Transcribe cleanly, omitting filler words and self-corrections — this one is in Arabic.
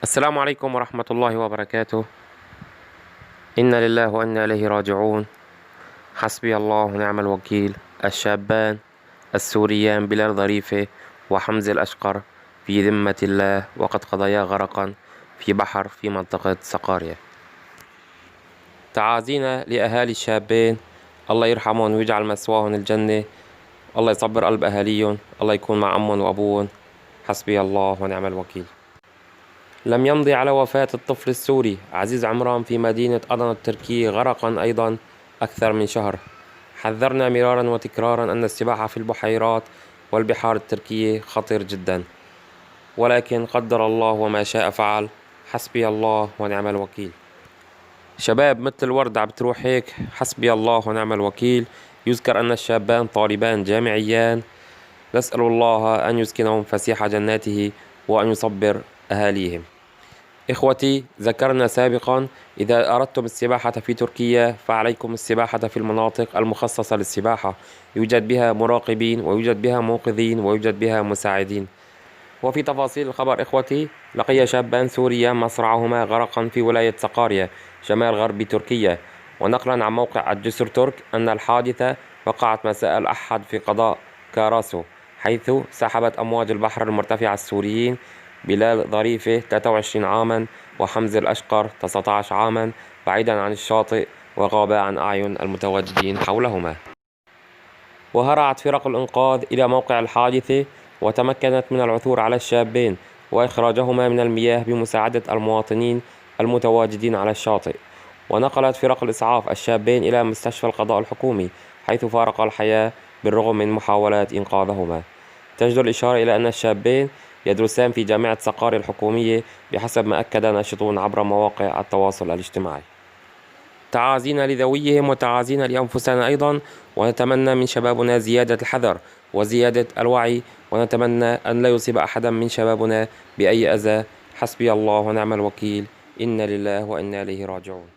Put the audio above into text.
السلام عليكم ورحمة الله وبركاته. إنا لله وإنا إليه راجعون. حسبي الله ونعم الوكيل. الشابان السوريان بلال ظريفة وحمزة الأشقر في ذمة الله، وقد قضيا غرقا في بحر في منطقة سقاريا. تعازينا لأهالي الشابين، الله يرحمهم ويجعل مثواهم الجنة. الله يصبر قلب أهاليهم، الله يكون مع أمهم وأبوهم. حسبي الله ونعم الوكيل. لم يمضي على وفاة الطفل السوري عزيز عمران في مدينة أدنا التركية غرقا أيضا أكثر من شهر. حذرنا مرارا وتكرارا أن السباحة في البحيرات والبحار التركية خطير جدا، ولكن قدر الله وما شاء فعل. حسبي الله ونعم الوكيل. شباب مثل الورد عم بتروح هيك، حسبي الله ونعم الوكيل. يذكر أن الشابان طالبان جامعيان، نسأل الله أن يسكنهم فسيح جناته وأن يصبر أهاليهم. إخوتي، ذكرنا سابقا إذا أردتم السباحة في تركيا فعليكم السباحة في المناطق المخصصة للسباحة، يوجد بها مراقبين ويوجد بها منقذين ويوجد بها مساعدين. وفي تفاصيل الخبر إخوتي، لقي شابان سوريان مصرعهما غرقا في ولاية سقاريا شمال غرب تركيا. ونقلا عن موقع الجسر ترك أن الحادثة وقعت مساء الأحد في قضاء كاراسو، حيث سحبت أمواج البحر المرتفعة السوريين بلال ظريفة 23 عاما وحمزة الأشقر 19 عاما بعيدا عن الشاطئ، وغابا عن أعين المتواجدين حولهما. وهرعت فرق الإنقاذ إلى موقع الحادثة وتمكنت من العثور على الشابين وإخراجهما من المياه بمساعدة المواطنين المتواجدين على الشاطئ. ونقلت فرق الإسعاف الشابين إلى مستشفى القضاء الحكومي، حيث فارقا الحياة بالرغم من محاولات إنقاذهما. تجدر الإشارة إلى أن الشابين يدرسان في جامعة سقاري الحكومية بحسب ما أكد ناشطون عبر مواقع التواصل الاجتماعي. تعازينا لذويهم وتعازينا لأنفسنا أيضا، ونتمنى من شبابنا زيادة الحذر وزيادة الوعي، ونتمنى أن لا يصيب أحدا من شبابنا بأي أذى. حسبي الله ونعم الوكيل. إنا لله وإنا إليه راجعون.